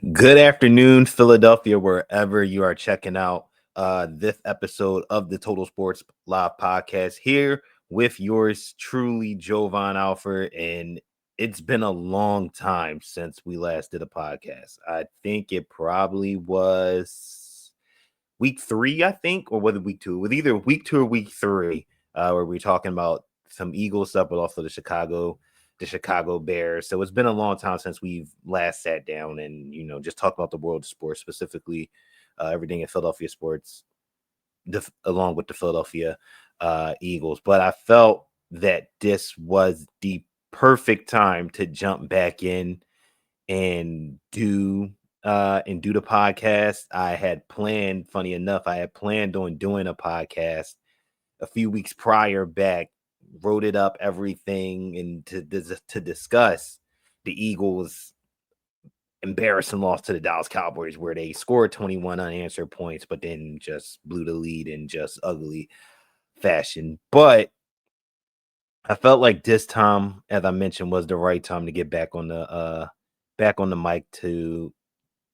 Good afternoon, Philadelphia, wherever you are checking out this episode of the Total Sports Live podcast here with yours truly, Jovan Alford. And it's been a long time since we last did a podcast. I think it probably was week three, I think, or was it week two? It was either week two or week three, where we're talking about some Eagles stuff, but also the Chicago Bears. So it's been a long time since we've last sat down and just talked about the world of sports, specifically everything in Philadelphia sports, along with the Philadelphia Eagles. But I felt that this was the perfect time to jump back in and do the podcast. I had planned, funny enough, I had planned on doing a podcast a few weeks prior back, wrote it up, everything, and to discuss the Eagles' embarrassing loss to the Dallas Cowboys, where they scored 21 unanswered points, but then just blew the lead in just ugly fashion. But I felt like this time, as I mentioned, was the right time to get back on the mic to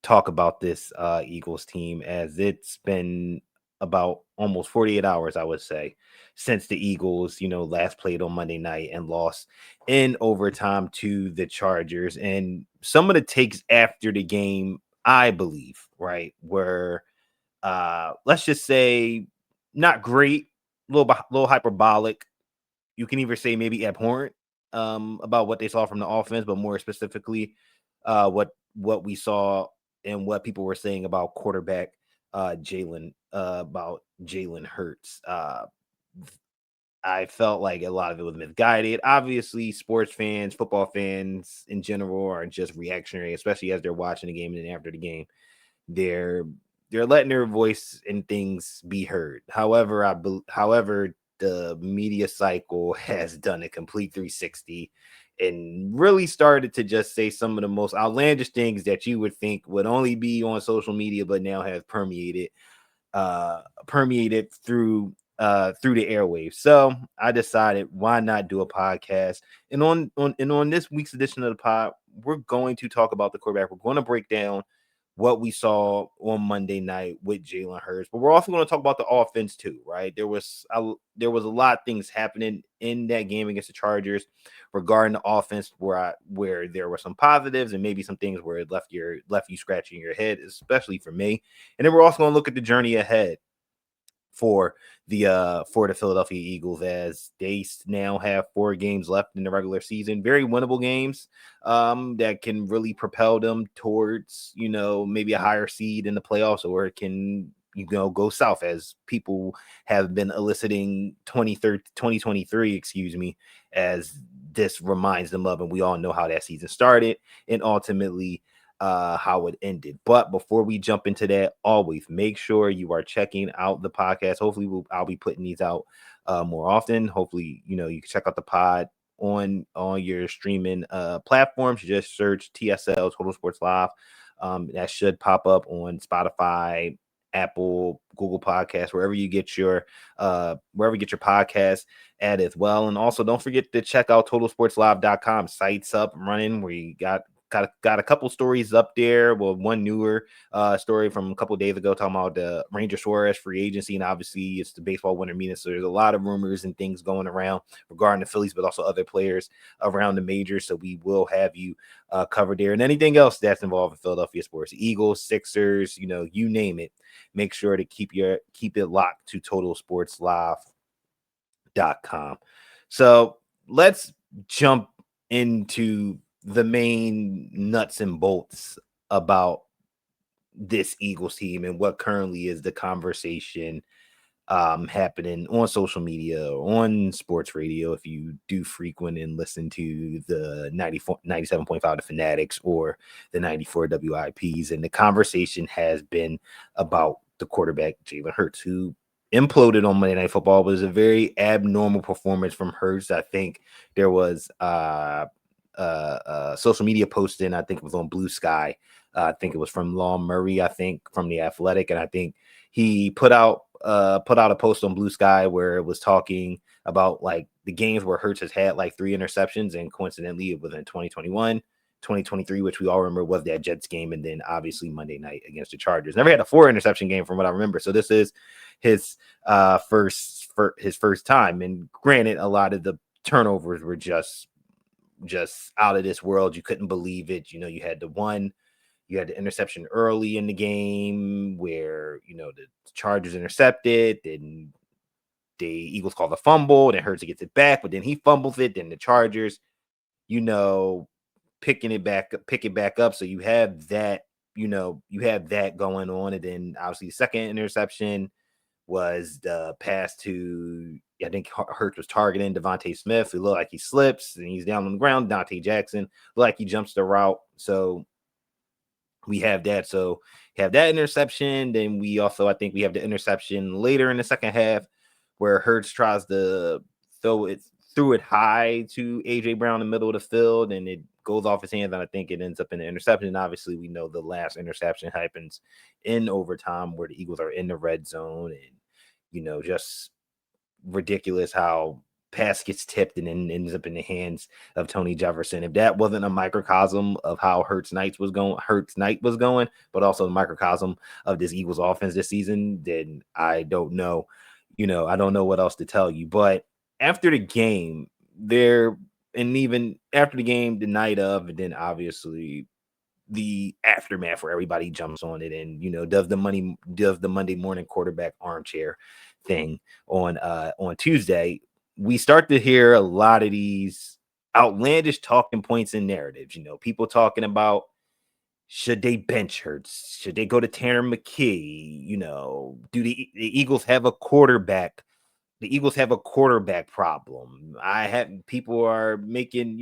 talk about this Eagles team, as it's been about almost 48 hours, I would say, since the Eagles, last played on Monday night and lost in overtime to the Chargers. And some of the takes after the game, I believe, right, were let's just say not great, little hyperbolic. You can either say maybe abhorrent about what they saw from the offense, but more specifically, what we saw and what people were saying about quarterback Jalen Hurts. I felt like a lot of it was misguided. Obviously, sports fans, football fans in general are just reactionary, especially as they're watching the game and then after the game. They're they're letting their voice and things be heard. However, the media cycle has done a complete 360 and really started to just say some of the most outlandish things that you would think would only be on social media, but now have permeated through the airwaves. So I decided, why not do a podcast? And on this week's edition of the pod, we're going to talk about the quarterback. We're going to break down what we saw on Monday night with Jalen Hurts, but we're also going to talk about the offense too, right? There was a lot of things happening in that game against the Chargers regarding the offense, where there were some positives and maybe some things where it left you scratching your head, especially for me. And then we're also going to look at the journey ahead for the Philadelphia Eagles, as they now have 4 games left in the regular season, very winnable games that can really propel them towards maybe a higher seed in the playoffs, or it can go south, as people have been eliciting 2023, excuse me, as this reminds them of, and we all know how that season started and ultimately how it ended. But before we jump into that, always make sure you are checking out the podcast. Hopefully I'll be putting these out more often. Hopefully you can check out the pod on your streaming platforms. You just search TSL, Total Sports Live. That should pop up on Spotify, Apple, Google Podcasts, wherever you get your podcast at as well. And also, don't forget to check out totalsportslive.com. Sites up and running, where you got a couple stories up there. Well, one newer story from a couple of days ago talking about the Ranger Suarez free agency, and obviously it's the baseball winter meeting, so there's a lot of rumors and things going around regarding the Phillies, but also other players around the majors. So we will have you covered there, and anything else that's involved in Philadelphia sports, Eagles, Sixers, you name it. Make sure to keep it locked to totalsportslive.com. So let's jump into the main nuts and bolts about this Eagles team and what currently is the conversation happening on social media or on sports radio, if you do frequent and listen to the 97.5 The Fanatics or the 94 WIPs. And the conversation has been about the quarterback Jalen Hurts, who imploded on Monday Night Football. It was a very abnormal performance from Hurts. I think there was social media posting, I think it was on Blue Sky. I think it was from Law Murray, I think from The Athletic, and I think he put out a post on Blue Sky where it was talking about like the games where Hurts has had like 3 interceptions, and coincidentally it was in 2021, 2023, which we all remember was that Jets game, and then obviously Monday night against the Chargers. Never had a 4-interception game from what I remember. So this is his first time. And granted, a lot of the turnovers were just out of this world. You couldn't believe it. You had the interception early in the game where the Chargers intercepted, then the Eagles call the fumble, then Hurts gets it back, but then he fumbles it, then the Chargers, pick it back up. So you have that, going on. And then obviously the second interception was the pass to, I think Hurts was targeting Devontae Smith. It looked like he slips and he's down on the ground. Dante Jackson looked like he jumps the route. So we have that. So you have that interception. Then we also, I think we have the interception later in the second half where Hurts tries to threw it high to AJ Brown in the middle of the field, and it goes off his hands, and I think it ends up in the interception. And obviously, we know the last interception happens in overtime where the Eagles are in the red zone, and just ridiculous how pass gets tipped and then ends up in the hands of Tony Jefferson. If that wasn't a microcosm of how Hurts night was going, but also a microcosm of this Eagles offense this season, then I don't know. I don't know what else to tell you. But after the game, even after the game, the night of, and then obviously the aftermath where everybody jumps on it and does the Monday morning quarterback armchair thing on Tuesday, we start to hear a lot of these outlandish talking points and narratives. People talking about, should they bench Hurts? Should they go to Tanner McKee? Do the Eagles have a quarterback? The Eagles have a quarterback problem. People are making,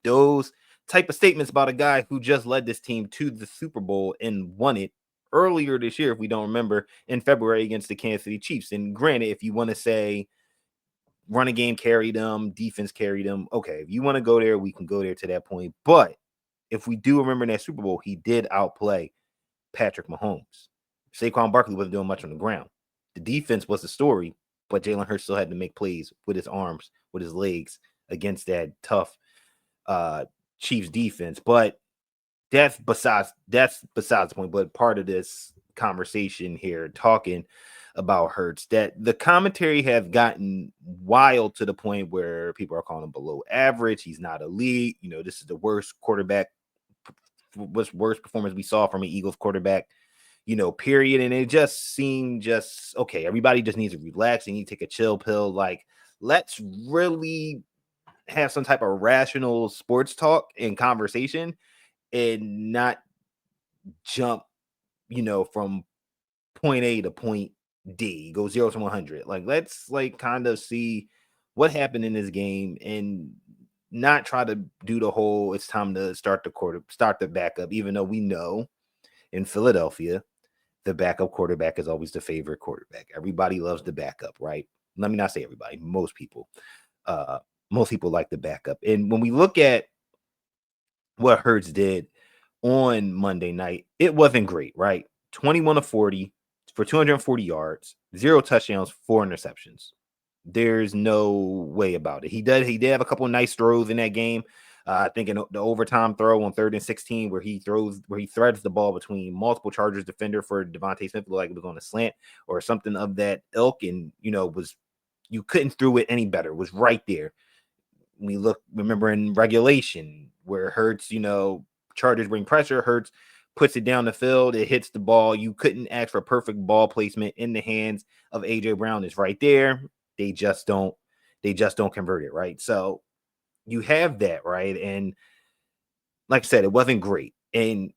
those type of statements about a guy who just led this team to the Super Bowl and won it earlier this year, if we don't remember, in February against the Kansas City Chiefs. And granted, if you want to say running game carried them, defense carried them, okay, if you want to go there, we can go there to that point. But if we do remember in that Super Bowl, he did outplay Patrick Mahomes. Saquon Barkley wasn't doing much on the ground. The defense was the story, but Jalen Hurts still had to make plays with his arms, with his legs against that tough Chiefs defense. But that's besides the point. But part of this conversation here, talking about Hurts, that the commentary has gotten wild to the point where people are calling him below average. He's not elite. This is the worst performance we saw from an Eagles quarterback, period. And it just seemed okay. Everybody just needs to relax. They need to take a chill pill. Like, let's really have some type of rational sports talk and conversation and not jump, from point A to point D, go 0 to 100. Like, let's kind of see what happened in this game and not try to do the whole, it's time to start the backup, even though we know in Philadelphia, the backup quarterback is always the favorite quarterback. Everybody loves the backup, right? Let me not say everybody. Most people like the backup. And when we look at what Hurts did on Monday night, it wasn't great, right? 21 of 40 for 240 yards, 0 touchdowns, 4 interceptions. There's no way about it. He did have a couple of nice throws in that game. I think in the overtime throw on 3rd and 16 where he threads the ball between multiple Chargers defender for Devontae Smith, like it was on a slant or something of that ilk, and you couldn't throw it any better. It was right there. Remember in regulation where Hurts, Chargers bring pressure, Hurts puts it down the field, it hits the ball. You couldn't ask for perfect ball placement in the hands of AJ Brown. It's right there. They just don't convert it, right? So you have that, right? And like I said, it wasn't great. And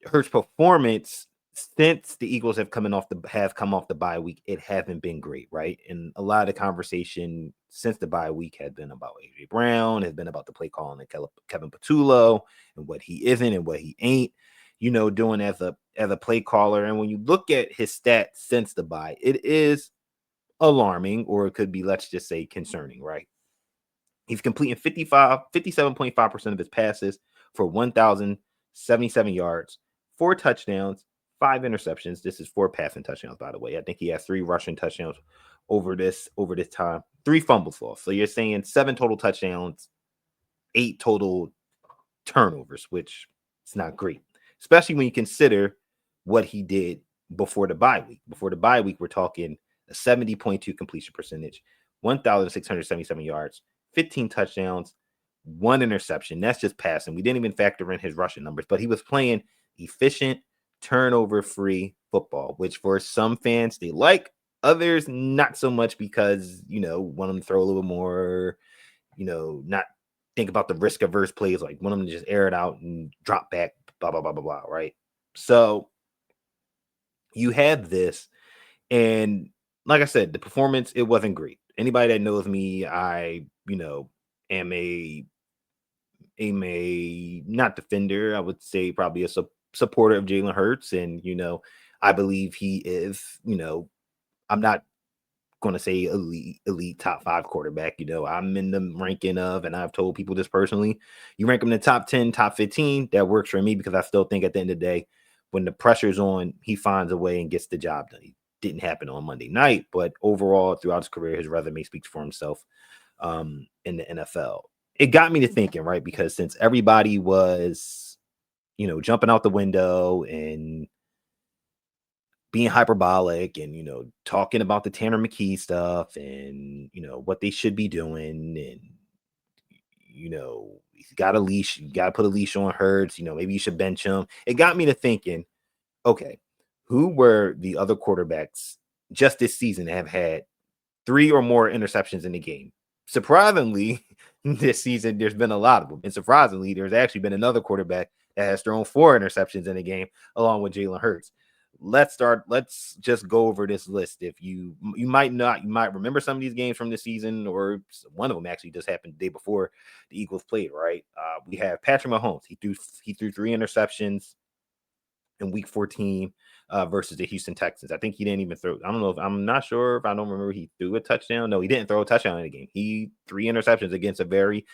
Hurts' performance since the Eagles have come off the bye week, it hasn't been great, right? And a lot of the conversation since the bye week had been about AJ Brown, has been about the play calling and Kevin Patullo and what he isn't and what he ain't, doing as a play caller. And when you look at his stats since the bye, it is alarming, or it could be, let's just say, concerning, right? He's completing 57.5% of his passes for 1,077 yards, 4 touchdowns, 5 interceptions. This is 4 passing touchdowns, by the way. I think he has 3 rushing touchdowns over this time, 3 fumbles lost. So you're saying 7 total touchdowns, 8 total turnovers, which it's not great, especially when you consider what he did before the bye week. Before the bye week, we're talking a 70.2 completion percentage, 1,677 yards, 15 touchdowns, one interception. That's just passing. We didn't even factor in his rushing numbers, but he was playing efficient, turnover-free football, which for some fans they like, others not so much because, want them to throw a little more, not think about the risk-averse plays, like want them to just air it out and drop back, blah, blah, blah, blah, blah, right? So you had this, and like I said, the performance, it wasn't great. Anybody that knows me, I, am a not defender. I would say probably a supporter of Jalen Hurts, and I believe he is. I'm not going to say elite top 5 quarterback. I'm in the ranking of, and I've told people this personally. You rank him in the top 10, top 15. That works for me because I still think at the end of the day, when the pressure's on, he finds a way and gets the job done. It didn't happen on Monday night, but overall, throughout his career, his resume speaks for himself in the NFL. It got me to thinking, right? Because since everybody was, jumping out the window and being hyperbolic and, talking about the Tanner McKee stuff and, what they should be doing. And, he's got a leash. You got to put a leash on Hurts. Maybe you should bench him. It got me to thinking, okay, who were the other quarterbacks just this season that have had 3 or more interceptions in the game? Surprisingly, this season, there's been a lot of them. And surprisingly, there's actually been another quarterback that has thrown 4 interceptions in a game, along with Jalen Hurts. Let's just go over this list. If you might remember some of these games from this season, or one of them actually just happened the day before the Eagles played, right? We have Patrick Mahomes. He threw 3 interceptions in week 14 versus the Houston Texans. I think he didn't even throw. I'm not sure if I don't remember he threw a touchdown. No, he didn't throw a touchdown in the game. He 3 interceptions against a very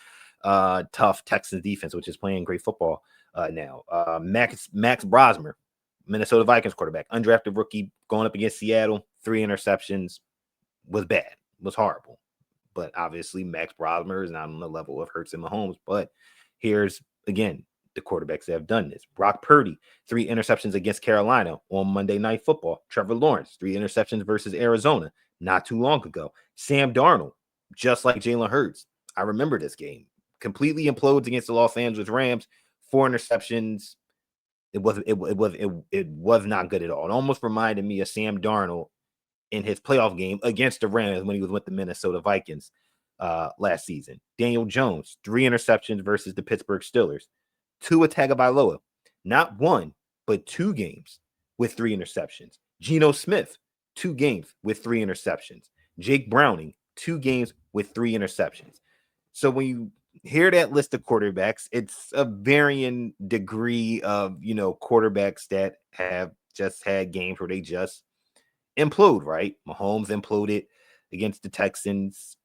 tough Texans defense, which is playing great football now. Max Brosmer, Minnesota Vikings quarterback, undrafted rookie, going up against Seattle, 3 interceptions, was bad, was horrible. But obviously, Max Brosmer is not on the level of Hurts and Mahomes. But here's, again, the quarterbacks that have done this. Brock Purdy, 3 interceptions against Carolina on Monday Night Football. Trevor Lawrence, 3 interceptions versus Arizona not too long ago. Sam Darnold, just like Jalen Hurts. I remember this game. Completely implodes against the Los Angeles Rams. 4 interceptions. It was not good at all. It almost reminded me of Sam Darnold in his playoff game against the Rams when he was with the Minnesota Vikings last season. Daniel Jones, 3 interceptions versus the Pittsburgh Steelers. Tua Tagovailoa, not 1, but 2 games with 3 interceptions. Geno Smith, 2 games with 3 interceptions. Jake Browning, 2 games with 3 interceptions. So when you hear that list of quarterbacks, it's a varying degree of, quarterbacks that have just had games where they just implode, right? Mahomes imploded against the Texans.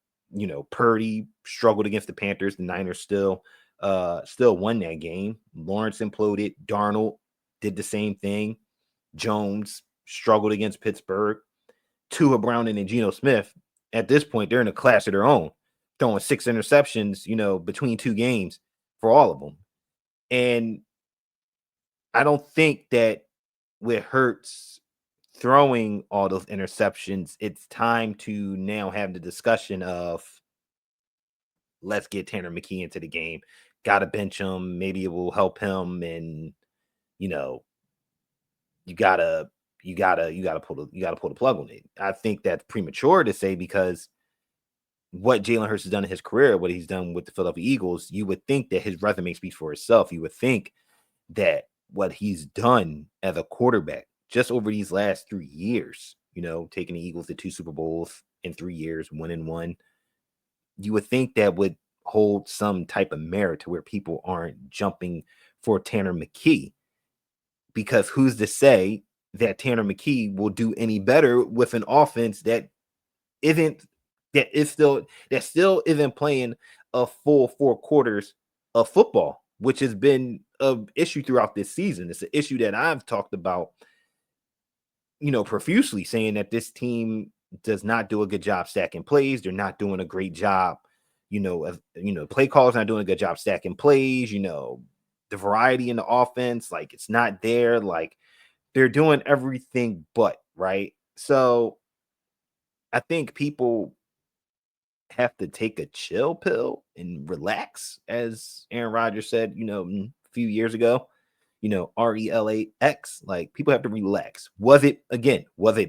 Purdy struggled against the Panthers. The Niners still won that game. Lawrence imploded. Darnold did the same thing. Jones struggled against Pittsburgh. Tua Browning and Geno Smith, at this point, they're in a class of their own, throwing 6 interceptions, between 2 games for all of them. And I don't think that with Hurts throwing all those interceptions, it's time to now have the discussion of, let's get Tanner McKee into the game. Got to bench him. Maybe it will help him. And, you gotta pull the plug on it. I think that's premature to say, because what Jalen Hurts has done in his career, what he's done with the Philadelphia Eagles, you would think that his resume speaks for itself. You would think that what he's done as a quarterback just over these last 3 years, taking the Eagles to 2 Super Bowls in 3 years, 1-1, you would think that would hold some type of merit to where people aren't jumping for Tanner McKee. Because who's to say that Tanner McKee will do any better with an offense that still isn't playing a full 4 quarters of football, which has been an issue throughout this season. It's an issue that I've talked about, profusely, saying that this team does not do a good job stacking plays. They're not doing a great job, play callers not doing a good job stacking plays. the variety in the offense, like it's not there. Like they're doing everything but right. So I think people have to take a chill pill and relax, as Aaron Rodgers said, a few years ago. RELAX. Like people have to relax. Was it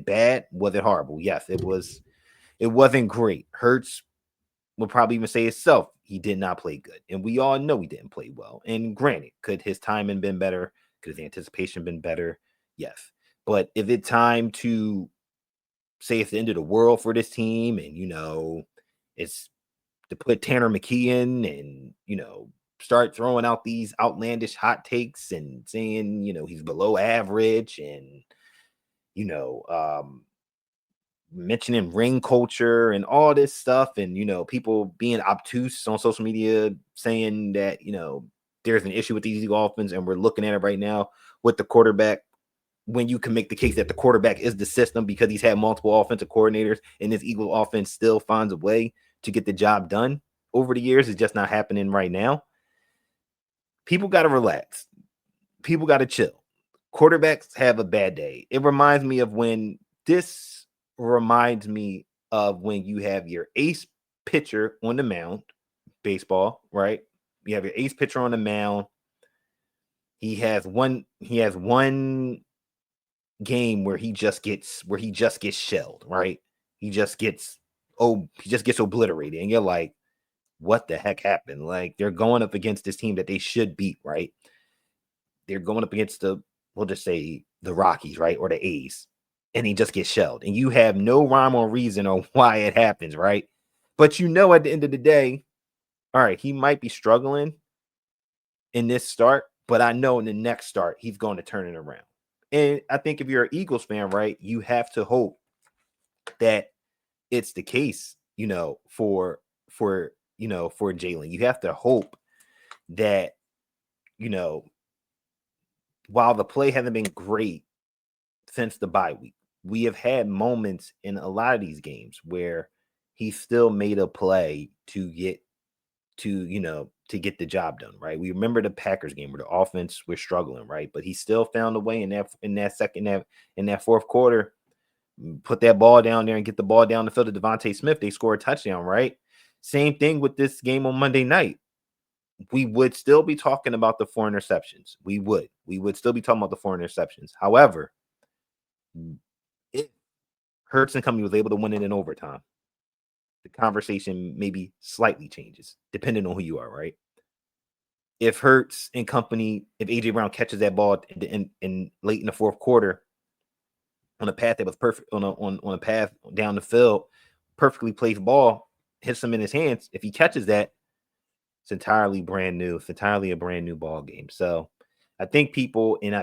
bad? Was it horrible? Yes, it was. It wasn't great. Hurts will probably even say itself, he did not play good. And we all know he didn't play well. And granted, could his timing been better? Could his anticipation been better? Yes. But if it's time to say it's the end of the world for this team and, it's to put Tanner McKee in and, start throwing out these outlandish hot takes and saying, he's below average and, you know, um, mentioning ring culture and all this stuff and people being obtuse on social media saying that there's an issue with these Dolphins and we're looking at it right now with the quarterback when you can make the case that the quarterback is the system because he's had multiple offensive coordinators and this Eagle offense still finds a way to get the job done over the years. It's just not happening right now. People got to relax. People got to chill. Quarterbacks have a bad day. It reminds me of when you have your ace pitcher on the mound, baseball, right? You have your ace pitcher on the mound. He has one game where he just gets shelled, right? He just gets obliterated. And you're like, what the heck happened? Like they're going up against this team that they should beat, right? They're going up against we'll just say the Rockies, right? Or the A's. And he just gets shelled. And you have no rhyme or reason on why it happens, right? But at the end of the day, all right, he might be struggling in this start, but I know in the next start, he's going to turn it around. And I think if you're an Eagles fan, right, you have to hope that it's the case, for Jalen. You have to hope that, you know, while the play hasn't been great since the bye week, we have had moments in a lot of these games where he still made a play to get the job done, right? We remember the Packers game where the offense was struggling, right? But he still found a way in that fourth quarter, put that ball down there and get the ball down the field to Devontae Smith. They score a touchdown, right? Same thing with this game on Monday night. We would still be talking about the 4 interceptions. We would still be talking about the 4 interceptions. However, if Hurts and company was able to win it in overtime, the conversation maybe slightly changes depending on who you are, right? If Hurts and company, if AJ Brown catches that ball in late in the fourth quarter on a path that was perfect on a path down the field, perfectly placed ball hits him in his hands. If he catches that, it's entirely brand new. It's entirely a brand new ball game. So I think people and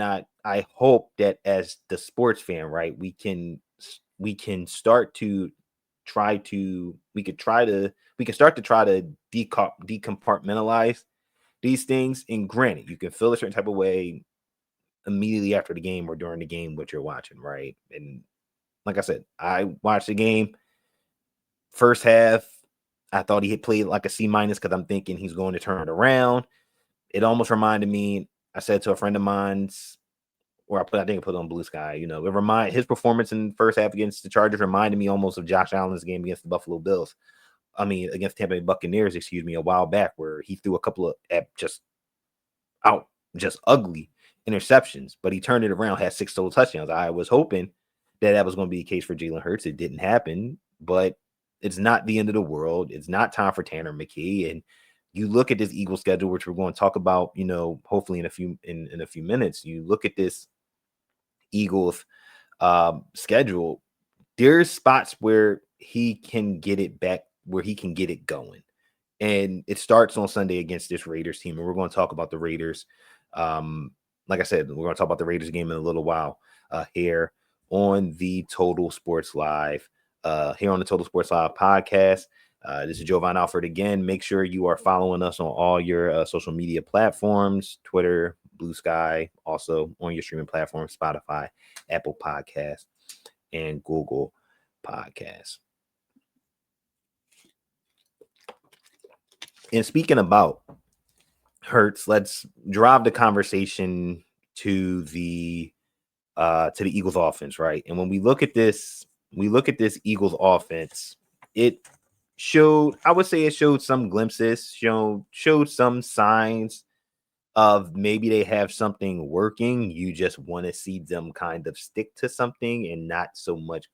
I hope that as the sports fan, right, we can start to try to we could try to we can start to try to decompartmentalize these things. And granted, you can feel a certain type of way immediately after the game or during the game what you're watching, right? And like I said, I watched the game first half. I thought he had played like a C minus because I'm thinking he's going to turn it around. It almost reminded me. I said to a friend of mine's, or I think I put it on Blue Sky. His performance in the first half against the Chargers reminded me almost of Josh Allen's game against the Buffalo Bills. I mean, against Tampa Bay Buccaneers, a while back, where he threw a couple of just ugly interceptions, but he turned it around, had 6 total touchdowns. I was hoping that was going to be the case for Jalen Hurts. It didn't happen, but it's not the end of the world. It's not time for Tanner McKee. And you look at this Eagles schedule, which we're going to talk about, hopefully in a few minutes. You look at this Eagles schedule. There's spots where he can get it back, where he can get it going. And it starts on Sunday against this Raiders team. And we're going to talk about the Raiders. Like I said, we're going to talk about the Raiders game in a little while here on the Total Sports Live, here on the Total Sports Live podcast. This is Jovan Alford again. Make sure you are following us on all your social media platforms, Twitter, Blue Sky, also on your streaming platforms, Spotify, Apple Podcasts, and Google Podcasts. And speaking about Hurts, let's drive the conversation to the Eagles offense, right? And when we look at this Eagles offense, it showed, I would say it showed some glimpses, showed some signs of maybe they have something working. You just want to see them kind of stick to something and not so much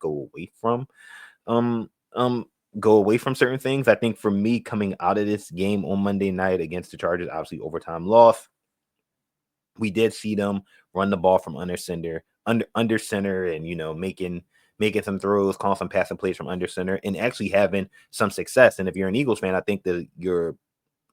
um um go away from certain things. I think for me, coming out of this game on Monday night against the Chargers, obviously overtime loss, we did see them run the ball from under center, and making some throws, calling some passing plays from under center, and actually having some success. And if you're an Eagles fan, I think that you're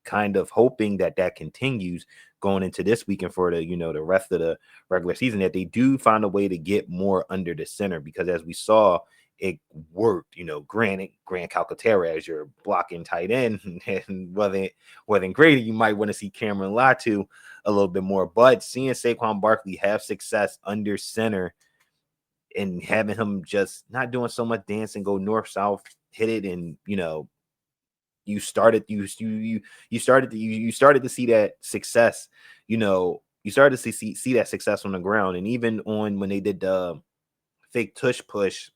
kind of hoping that that continues going into this weekend for the rest of the regular season, that they do find a way to get more under the center, because as we saw, it worked. Grant Calcaterra as your blocking tight end and wasn't great. You might want to see Cameron Latu a little bit more, but seeing Saquon Barkley have success under center and having him just not doing so much dancing, go north south, hit it, and you started you started to see that success. You started to see that success on the ground, and even on when they did the fake tush push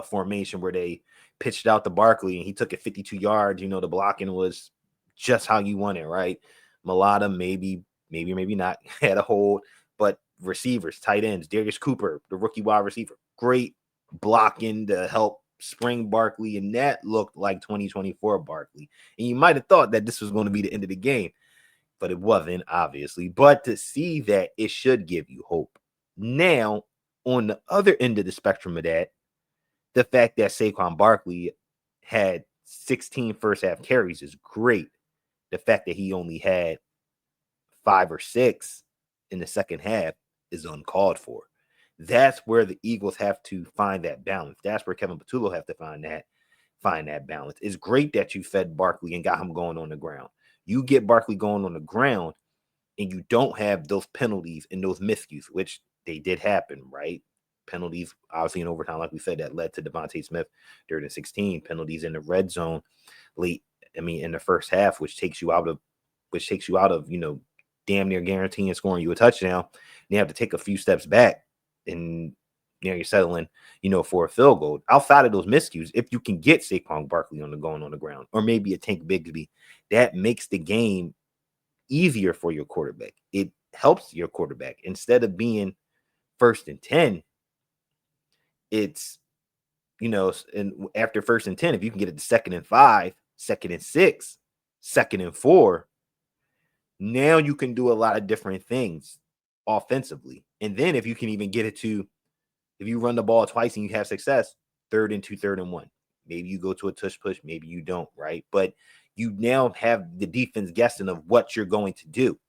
formation where they pitched out to Barkley and he took it 52 yards. The blocking was just how you want it, right? Mulata maybe not had a hold, but receivers, tight ends, Darius Cooper, the rookie wide receiver, great blocking to help spring Barkley, and that looked like 2024 Barkley. And you might have thought that this was going to be the end of the game, but it wasn't, obviously. But to see that, it should give you hope. Now, on the other end of the spectrum of that, the fact that Saquon Barkley had 16 first half carries is great. The fact that he only had 5 or 6 in the second half is uncalled for. That's where the Eagles have to find that balance. That's where Kevin Patullo have to find that balance. It's great that you fed Barkley and got him going on the ground. You get Barkley going on the ground, and you don't have those penalties and those miscues, which they did happen, right? Penalties, obviously, in overtime, like we said, that led to Devontae Smith 3rd and 16. Penalties in the red zone late, in the first half, which takes you out of damn near guaranteeing scoring you a touchdown. You have to take a few steps back, and you're settling, for a field goal. Outside of those miscues, if you can get Saquon Barkley going on the ground, or maybe a Tank Bigsby, that makes the game easier for your quarterback. It helps your quarterback. Instead of being 1st and 10, it's, and after 1st and 10, if you can get it to 2nd and 5, 2nd and 6, 2nd and 4, now you can do a lot of different things offensively. And then if you can even get it to, if you run the ball twice and you have success, 3rd and 2, 3rd and 1. Maybe you go to a tush push, maybe you don't, right? But you now have the defense guessing of what you're going to do.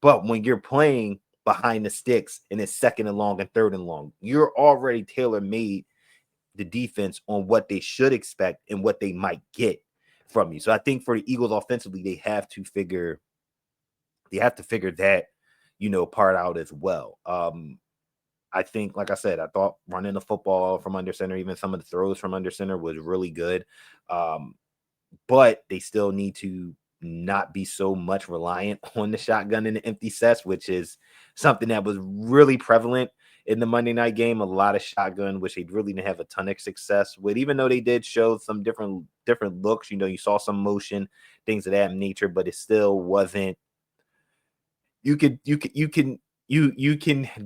But when you're playing behind the sticks and it's 2nd and long and 3rd and long, you're already tailor-made the defense on what they should expect and what they might get from you. So I think for the Eagles offensively, they have to figure that, part out as well. I think, like I said, I thought running the football from under center, even some of the throws from under center, was really good. But they still need to not be so much reliant on the shotgun in the empty sets, which is something that was really prevalent in the Monday night game. A lot of shotgun, which they really didn't have a ton of success with, even though they did show some different looks. You saw some motion, things of that nature, but it still wasn't. You can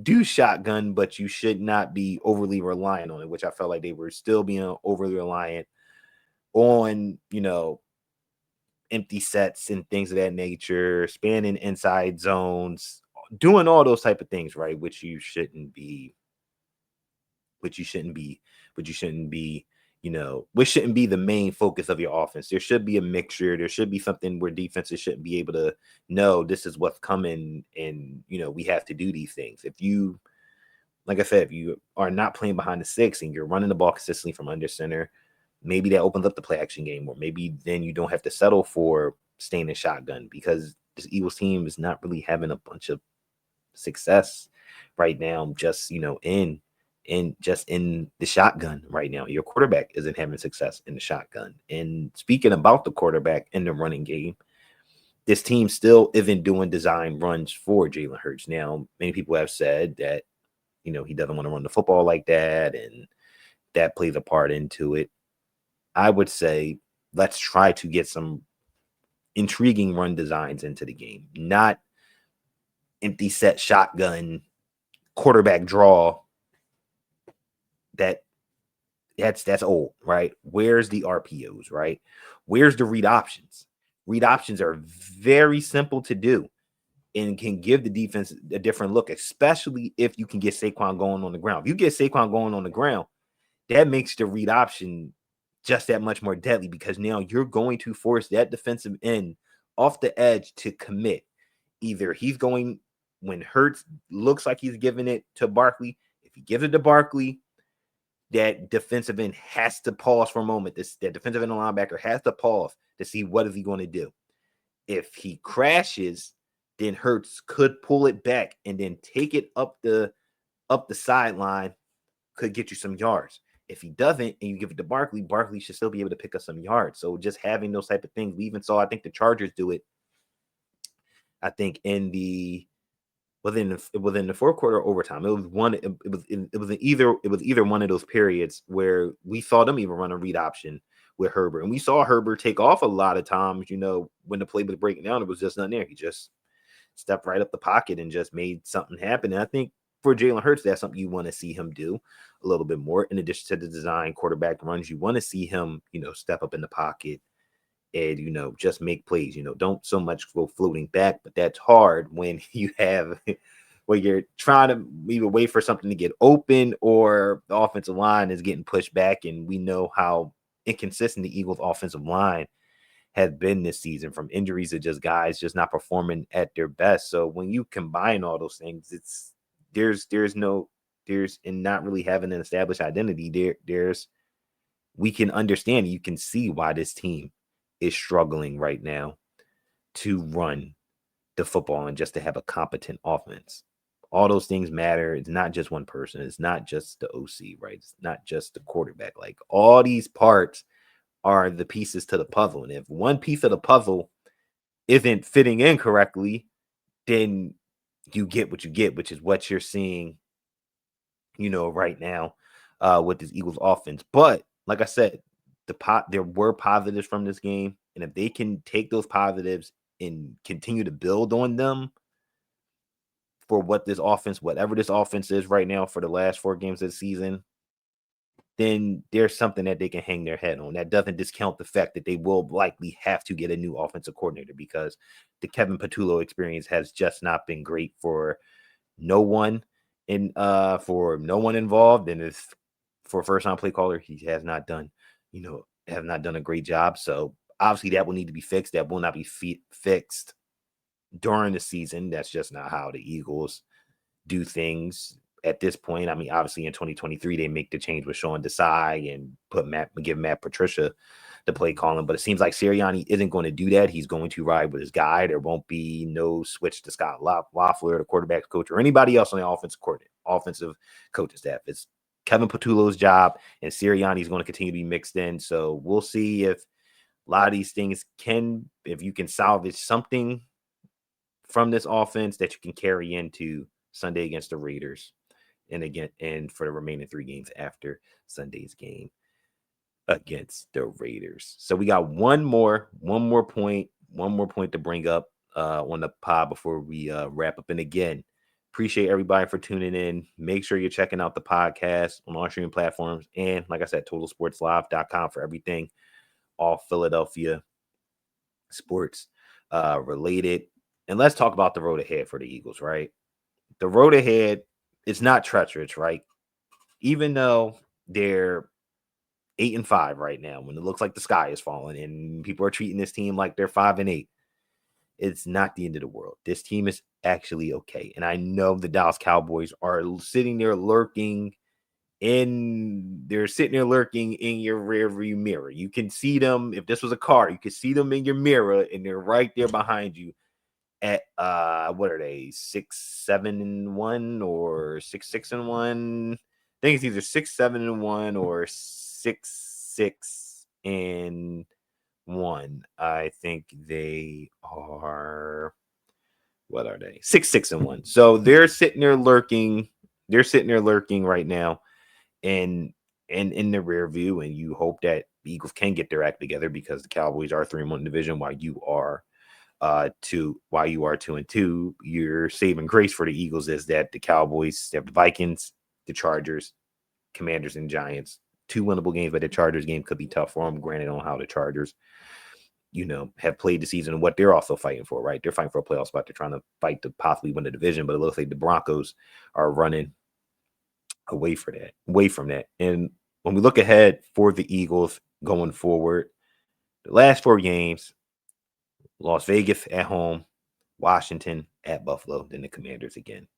do shotgun, but you should not be overly reliant on it, which I felt like they were still being overly reliant on, empty sets and things of that nature, spanning inside zones, doing all those type of things, right? Which you shouldn't be, which you shouldn't be, which you shouldn't be, which shouldn't be the main focus of your offense. There should be a mixture. There should be something where defenses shouldn't be able to know this is what's coming, and we have to do these things. If you, like I said, if you are not playing behind the six and you're running the ball consistently from under center, maybe that opens up the play action game, or maybe then you don't have to settle for staying in shotgun, because this Eagles team is not really having a bunch of success right now, just in the shotgun right now. Your quarterback isn't having success in the shotgun. And speaking about the quarterback in the running game, this team still isn't doing design runs for Jalen Hurts. Now, many people have said that, he doesn't want to run the football like that, and that plays a part into it. I would say let's try to get some intriguing run designs into the game, not empty set shotgun quarterback draw. That's old, right? Where's the RPOs, right? Where's the read options? Read options are very simple to do and can give the defense a different look, especially if you can get Saquon going on the ground. If you get Saquon going on the ground, that makes the read option just that much more deadly, because now you're going to force that defensive end off the edge to commit. Either he's going, when Hurts looks like he's giving it to Barkley, if he gives it to Barkley, that defensive end has to pause for a moment. That defensive end linebacker has to pause to see what is he going to do. If he crashes, then Hurts could pull it back and then take it up the sideline, could get you some yards. If he doesn't and you give it to Barkley, Barkley should still be able to pick up some yards. So just having those type of things, we even saw, I think the Chargers do it. I think within the fourth quarter overtime, it was either one of those periods where we saw them even run a read option with Herbert, and we saw Herbert take off a lot of times. When the play was breaking down, it was just nothing there. He just stepped right up the pocket and just made something happen. And I think for Jalen Hurts, that's something you want to see him do a little bit more. In addition to the design quarterback runs, you want to see him, step up in the pocket and, just make plays. Don't so much go floating back, but that's hard when when you're trying to either wait for something to get open or the offensive line is getting pushed back. And we know how inconsistent the Eagles offensive line has been this season, from injuries to just guys just not performing at their best. So when you combine all those things, there's and not really having an established identity we can understand, you can see why this team is struggling right now to run the football and just to have a competent offense. All those things matter. It's not just one person. It's not just the OC, right? It's not just the quarterback. Like, all these parts are the pieces to the puzzle. And if one piece of the puzzle isn't fitting in correctly, then you get what you get, which is what you're seeing, right now with this Eagles offense. But like I said, there were positives from this game. And if they can take those positives and continue to build on them for whatever this offense is right now for the last 4 games of the season, then there's something that they can hang their head on. That doesn't discount the fact that they will likely have to get a new offensive coordinator, because the Kevin Patullo experience has just not been great for no one involved. And if for a first time play caller, he has not done a great job. So obviously that will need to be fixed. That will not be fixed during the season. That's just not how the Eagles do things at this point. I mean, obviously in 2023, they make the change with Sean Desai and give Matt Patricia the play calling, but it seems like Sirianni isn't going to do that. He's going to ride with his guy. There won't be no switch to Scott Loeffler, the quarterback coach, or anybody else on the offensive coaching staff. It's Kevin Patullo's job, and Sirianni is going to continue to be mixed in. So we'll see if a lot of these things if you can salvage something from this offense that you can carry into Sunday against the Raiders, and for the remaining 3 games after Sunday's game against the Raiders. So we got one more point to bring up on the pod before we wrap up. And again, appreciate everybody for tuning in. Make sure you're checking out the podcast on all streaming platforms, and like I said, totalsportslive.com for everything all Philadelphia sports related. And let's talk about the road ahead for the Eagles, right? The road ahead is not treacherous, right? Even though they're 8-5 right now, when it looks like the sky is falling and people are treating this team like they're 5-8, it's not the end of the world. This team is actually okay. And I know the Dallas Cowboys are sitting there lurking in your rearview mirror. You can see them. If this was a car, you could see them in your mirror, and they're right there behind you at what are they, 6-7-1 or 6-6-1? I think it's either 6-7-1 or 6-6-1. 1. I think they are, what are they? 6-1. So they're sitting there lurking. They're sitting there lurking right now, and in the rear view. And you hope that the Eagles can get their act together, because the Cowboys are 3-1 division, while you are 2-2. Your saving grace for the Eagles is that the Cowboys have the Vikings, the Chargers, Commanders, and Giants. 2 winnable games, but the Chargers game could be tough for them. Granted, on how the Chargers, have played the season and what they're also fighting for, right? They're fighting for a playoff spot. They're trying to fight to possibly win the division, but it looks like the Broncos are running away from that. And when we look ahead for the Eagles going forward, the last 4 games: Las Vegas at home, Washington at Buffalo, then the Commanders again.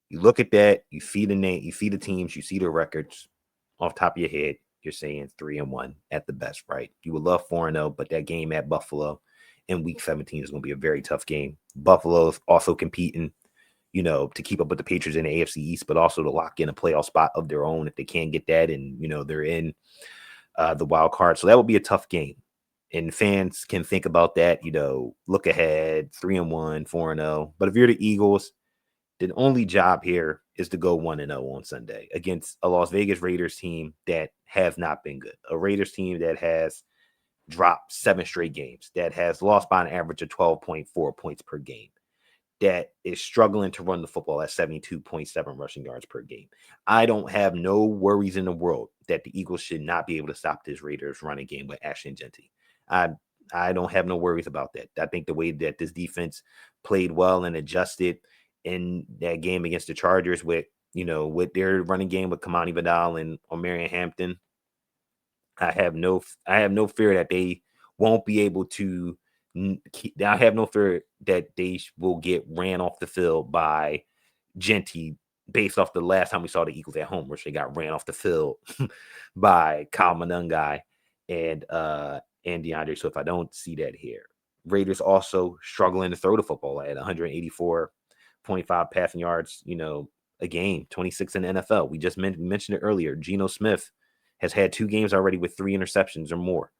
You look at that, you see the name, you see the teams, you see the records off the top of your head. You're saying 3-1 at the best, right? You would love 4-0, but that game at Buffalo in week 17 is going to be a very tough game. Buffalo's also competing, to keep up with the Patriots in the AFC East, but also to lock in a playoff spot of their own if they can't get that. And, they're in the wild card. So that will be a tough game. And fans can think about that, look ahead, 3-1, 4-0. But if you're the Eagles, the only job here is to go 1-0 on Sunday against a Las Vegas Raiders team that has not been good. A Raiders team that has dropped 7 straight games, that has lost by an average of 12.4 points per game, that is struggling to run the football at 72.7 rushing yards per game. I don't have no worries in the world that the Eagles should not be able to stop this Raiders running game with Ashley and Genty. I don't have no worries about that. I think the way that this defense played well and adjusted in that game against the Chargers with their running game with Kamani Vidal and Omarion Hampton, I have no fear that they won't be able to. I have no fear that they will get ran off the field by Genty, based off the last time we saw the Eagles at home, where they got ran off the field by Kyle Monangai and DeAndre Swift. I don't see that here. Raiders also struggling to throw the football at 184.5 passing yards, a game, 26 in the NFL. We just mentioned it earlier. Geno Smith has had 2 games already with 3 interceptions or more.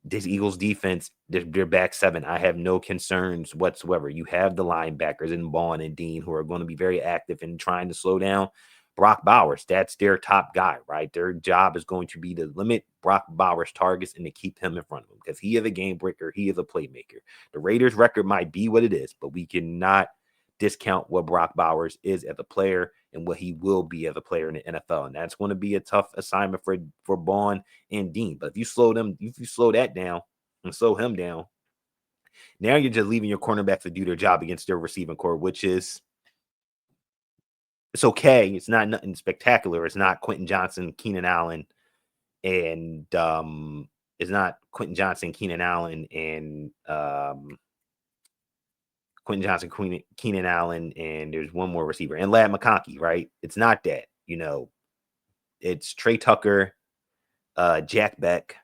This Eagles defense, their back 7, I have no concerns whatsoever. You have the linebackers in Bond and Dean, who are going to be very active in trying to slow down Brock Bowers. That's their top guy, right? Their job is going to be to limit Brock Bowers' targets and to keep him in front of him, because he is a game breaker. He is a playmaker. The Raiders' record might be what it is, but we cannot discount what Brock Bowers is as a player and what he will be as a player in the NFL. And that's going to be a tough assignment for Bond and Dean. But if you slow that down and slow him down, now you're just leaving your cornerbacks to do their job against their receiving core, which is, it's okay. It's not nothing spectacular. It's not Quentin Johnson, Keenan Allen, and it's not Quentin Johnson, Keenan Allen, and Quentin Johnson, Keenan Allen, and there's one more receiver, and Ladd McConkey, right? It's not that, it's Trey Tucker, Jack Beck,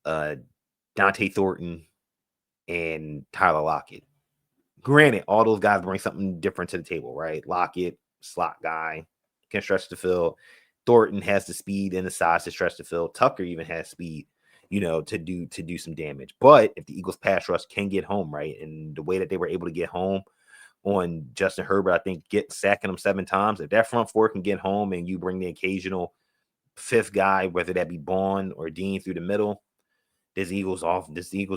Dante Thornton, and Tyler Lockett. Granted, all those guys bring something different to the table, right? Lockett, slot guy, can stretch the field. Thornton has the speed and the size to stretch the field. Tucker even has speed, to do some damage. But if the Eagles pass rush can get home, right, and the way that they were able to get home on Justin Herbert, I think, sacking him 7 times. If that front 4 can get home and you bring the occasional 5th guy, whether that be Bond or Dean, through the middle, this Eagles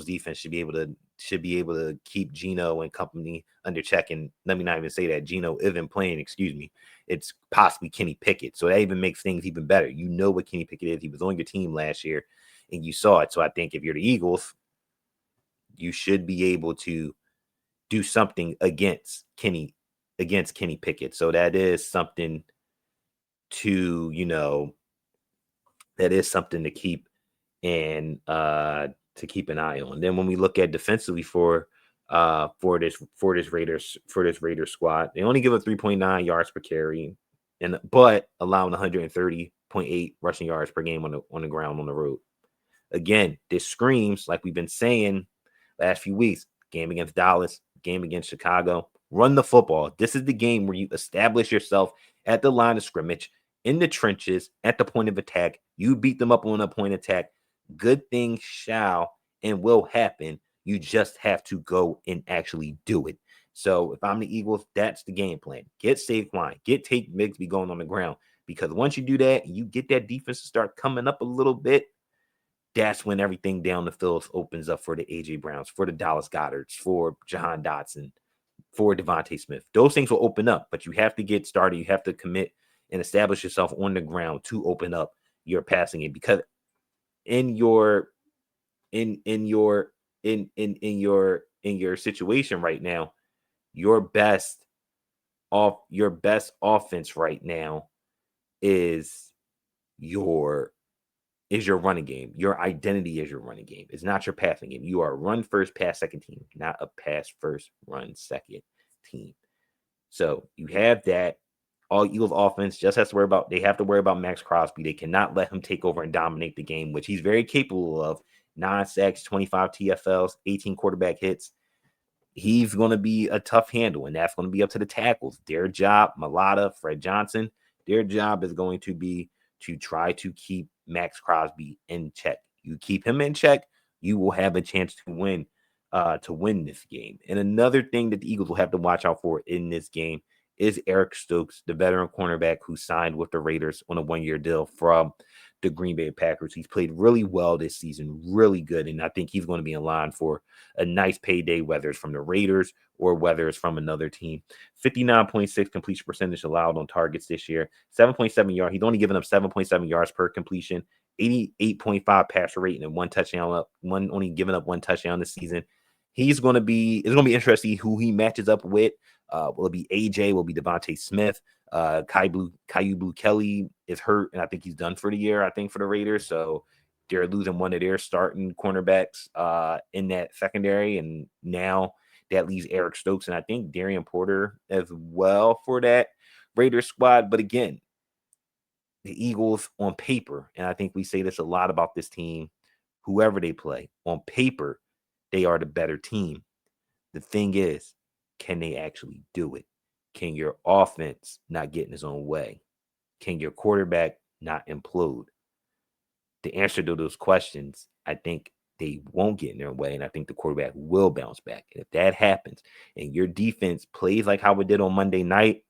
defense should be able to keep Geno and company under check. And let me not even say that Geno isn't playing, excuse me. It's possibly Kenny Pickett. So that even makes things even better. You know what Kenny Pickett is. He was on your team last year and you saw it. So I think if you're the Eagles, you should be able to do something against Kenny Pickett. So that is something to, keep and to keep an eye on. Then when we look at defensively for this Raiders squad, they only give up 3.9 yards per carry, but allowing 130.8 rushing yards per game on the ground on the road. Again, this screams, like we've been saying last few weeks, game against Dallas, game against Chicago, run the football. This is the game where you establish yourself at the line of scrimmage, in the trenches, at the point of attack. You beat them up on a point of attack. Good things shall and will happen. You just have to go and actually do it. So if I'm the Eagles, that's the game plan. Get Saquon, get Tate Bigsby going on the ground. Because once you do that, you get that defense to start coming up a little bit. That's when everything down the field opens up for the AJ Browns, for the Dallas Goddards, for Jahan Dotson, for Devontae Smith. Those things will open up, but you have to get started. You have to commit and establish yourself on the ground to open up your passing game. Because in your in your in your situation right now, your best offense right now is your your running game. Your identity is your running game. It's not your passing game. You are a run first, pass second team, not a pass first, run second team. So you have that. All Eagles offense just has to worry about, they have to worry about Max Crosby. They cannot let him take over and dominate the game, which he's very capable of. 9 sacks, 25 TFLs, 18 quarterback hits. He's going to be a tough handle, and that's going to be up to the tackles. Their job, Malata, Fred Johnson, their job is going to be to try to keep Max Crosby in check. You keep him in check, you will have a chance to win this game. And another thing that the Eagles will have to watch out for in this game is Eric Stokes, the veteran cornerback who signed with the Raiders on a 1-year deal from the Green Bay Packers. He's played really well this season, really good, and I think he's going to be in line for a nice payday, whether it's from the Raiders or whether it's from another team. 59.6 completion percentage allowed on targets this year, 7.7 yards. He's only given up 7.7 yards per completion, 88.5 passer rating, and only giving up one touchdown this season. It's going to be interesting who he matches up with. Will it be AJ? Will it be Devontae Smith? Caillou Blue Kelly is hurt, and I think he's done for the year, I think, for the Raiders. So they're losing one of their starting cornerbacks in that secondary, and now that leaves Eric Stokes and I think Darian Porter as well for that Raiders squad. But again, the Eagles on paper, and I think we say this a lot about this team, whoever they play, on paper, they are the better team. The thing is, can they actually do it? Can your offense not get in his own way? Can your quarterback not implode? The answer to those questions, I think they won't get in their way, and I think the quarterback will bounce back. And if that happens, and your defense plays like how it did on Monday night,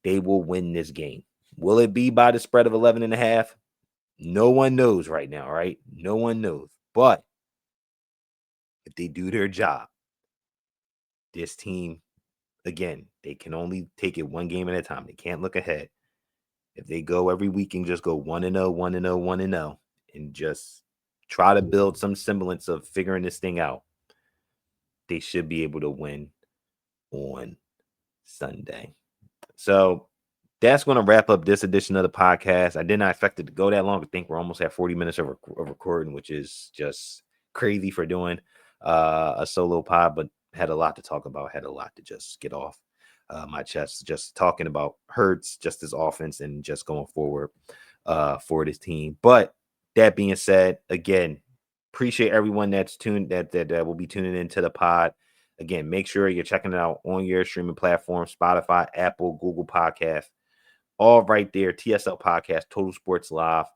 they will win this game. Will it be by the spread of 11.5? No one knows right now, right? No one knows. But if they do their job, this team, again, they can only take it one game at a time. They can't look ahead. If they go every week and just go 1-0, 1-0, 1-0, and just try to build some semblance of figuring this thing out, they should be able to win on Sunday. So that's going to wrap up this edition of the podcast. I did not expect it to go that long. I think we're almost at 40 minutes of recording, which is just crazy for doing a solo pod, but had a lot to talk about, had a lot to just get off my chest, just talking about Hurts, just his offense, and just going forward for this team. But that being said, again, appreciate everyone that's tuned that will be tuning into the pod. Again, make sure you're checking it out on your streaming platform, Spotify, Apple, Google Podcast, all right there. TSL Podcast, Total Sports Live,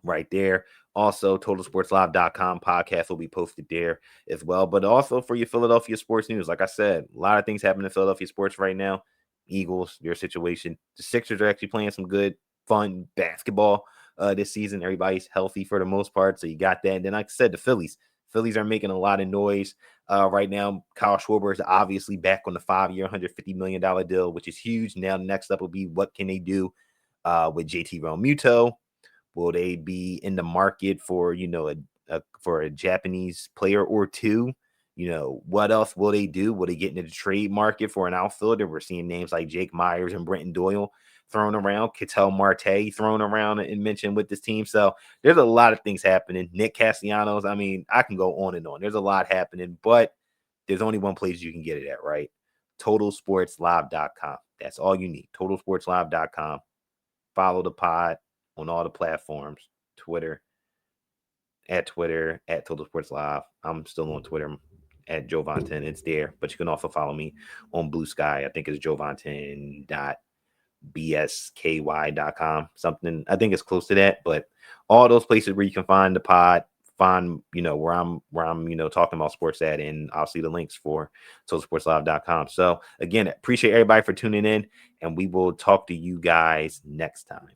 right there. Also, totalsportslive.com podcast will be posted there as well. But also for your Philadelphia sports news, like I said, a lot of things happen in Philadelphia sports right now. Eagles, your situation. The Sixers are actually playing some good, fun basketball this season. Everybody's healthy for the most part, so you got that. And then, like I said, the Phillies. Phillies are making a lot of noise right now. Kyle Schwarber is obviously back on the 5-year, $150 million deal, which is huge. Now, the next up will be what can they do with JT Realmuto? Will they be in the market for, for a Japanese player or two? What else will they do? Will they get into the trade market for an outfielder? We're seeing names like Jake Myers and Brenton Doyle thrown around, Ketel Marte thrown around and mentioned with this team. So there's a lot of things happening. Nick Castellanos, I mean, I can go on and on. There's a lot happening, but there's only one place you can get it at, right? TotalSportsLive.com. That's all you need. TotalSportsLive.com. Follow the pod on all the platforms, Twitter, at Total Sports Live. I'm still on Twitter at Jovan10. It's there, but you can also follow me on Blue Sky. I think it's Jovan10 bsky.com, something. I think it's close to that, but all those places where you can find the pod, find, where I'm talking about sports at, and I'll see the links for totalsportslive.com. So again, appreciate everybody for tuning in, and we will talk to you guys next time.